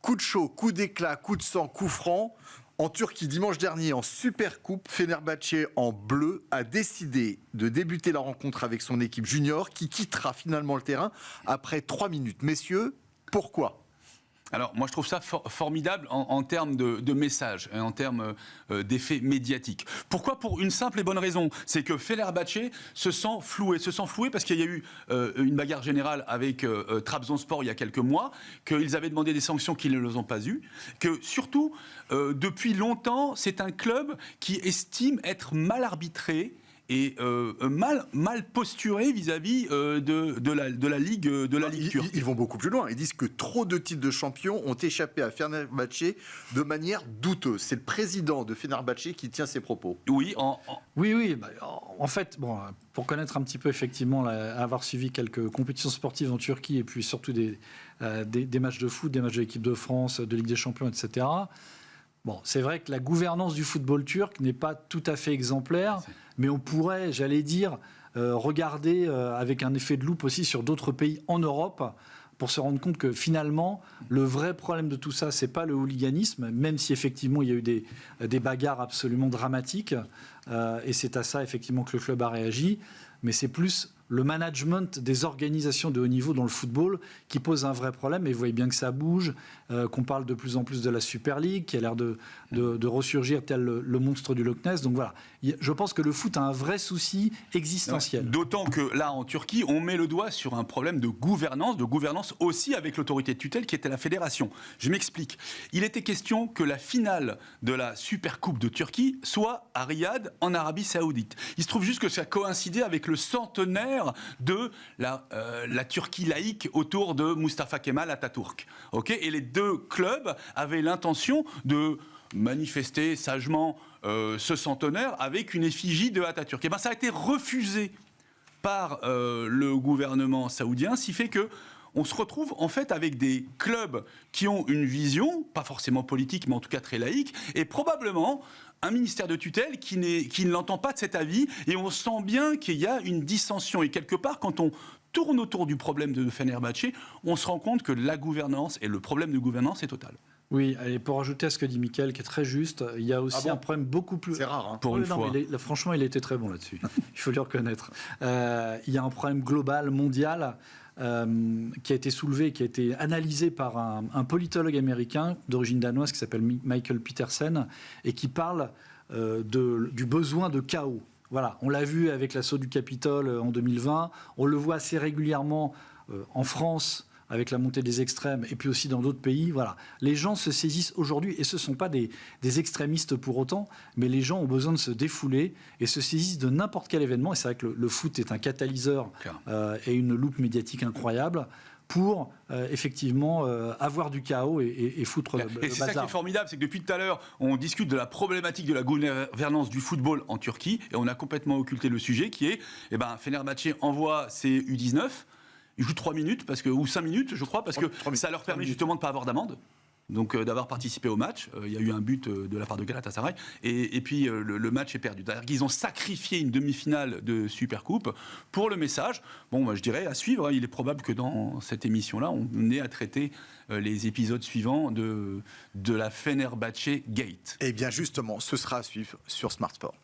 Coup de chaud, coup d'éclat, coup de sang, coup franc. En Turquie, dimanche dernier, en Supercoupe, Fenerbahçe en bleu a décidé de débuter la rencontre avec son équipe junior qui quittera finalement le terrain après 3 minutes. Messieurs, pourquoi ? Alors, moi, je trouve ça formidable en termes de message, et en termes d'effet médiatique. Pourquoi ? Pour une simple et bonne raison. C'est que Fenerbahçe se sent floué. Parce qu'il y a eu une bagarre générale avec Trabzonspor il y a quelques mois, qu'ils avaient demandé des sanctions qu'ils ne les ont pas eues, que surtout, depuis longtemps, c'est un club qui estime être mal arbitré et mal posturé vis-à-vis de la Ligue turque. Ils vont beaucoup plus loin. Ils disent que trop de titres de champion ont échappé à Fenerbahçe de manière douteuse. C'est le président de Fenerbahçe qui tient ces propos. Oui, Oui. En fait, bon, pour connaître un petit peu, effectivement, avoir suivi quelques compétitions sportives en Turquie et puis surtout des matchs de foot, des matchs de l'équipe de France, de Ligue des Champions, etc. Bon, c'est vrai que la gouvernance du football turc n'est pas tout à fait exemplaire, mais on pourrait, j'allais dire, regarder avec un effet de loupe aussi sur d'autres pays en Europe pour se rendre compte que finalement, le vrai problème de tout ça, c'est pas le hooliganisme, même si effectivement il y a eu des bagarres absolument dramatiques, et c'est à ça effectivement que le club a réagi, mais c'est plus le management des organisations de haut niveau dans le football qui pose un vrai problème. Et vous voyez bien que ça bouge, qu'on parle de plus en plus de la Super League, qui a l'air de ressurgir tel le monstre du Loch Ness. Donc voilà, je pense que le foot a un vrai souci existentiel. D'autant que là, en Turquie, on met le doigt sur un problème de gouvernance aussi avec l'autorité de tutelle qui était la fédération. Je m'explique. Il était question que la finale de la Supercoupe de Turquie soit à Riyad, en Arabie Saoudite. Il se trouve juste que ça coïncidait avec le centenaire de la Turquie laïque autour de Mustafa Kemal Atatürk. Et les deux clubs avaient l'intention de manifester sagement ce centenaire avec une effigie de Atatürk. Ça a été refusé par le gouvernement saoudien, ce qui fait que on se retrouve en fait avec des clubs qui ont une vision, pas forcément politique, mais en tout cas très laïque, et probablement un ministère de tutelle qui ne l'entend pas de cet avis, et on sent bien qu'il y a une dissension. Et quelque part, quand on tourne autour du problème de Fenerbahçe, on se rend compte que la gouvernance et le problème de gouvernance est total. Oui, et pour ajouter à ce que dit Mickaël, qui est très juste, il y a aussi un problème beaucoup plus... C'est rare, hein. Pour une fois. Mais franchement, il était très bon là-dessus. Il faut le reconnaître. Il y a un problème global, mondial, qui a été soulevé, qui a été analysé par un politologue américain d'origine danoise qui s'appelle Michael Petersen et qui parle du besoin de chaos. Voilà, on l'a vu avec l'assaut du Capitole en 2020, on le voit assez régulièrement en France avec la montée des extrêmes, et puis aussi dans d'autres pays. Voilà. Les gens se saisissent aujourd'hui, et ce ne sont pas des extrémistes pour autant, mais les gens ont besoin de se défouler et se saisissent de n'importe quel événement. Et c'est vrai que le foot est un catalyseur et une loupe médiatique incroyable pour effectivement avoir du chaos et foutre le bazar. Et c'est ça qui est formidable, c'est que depuis tout à l'heure, on discute de la problématique de la gouvernance du football en Turquie, et on a complètement occulté le sujet qui est, Fenerbahçe envoie ses U19, ils jouent 3 minutes, ou 5 minutes, je crois, parce que ça leur permet justement de ne pas avoir d'amende. Donc d'avoir participé au match. Il y a eu un but de la part de Galatasaray, et puis le match est perdu. C'est-à-dire qu'ils ont sacrifié une demi-finale de Supercoupe pour le message. Bon, je dirais à suivre. Il est probable que dans cette émission-là, on ait à traiter les épisodes suivants de la Fenerbahçe Gate. Eh bien justement, ce sera à suivre sur Smart Sport.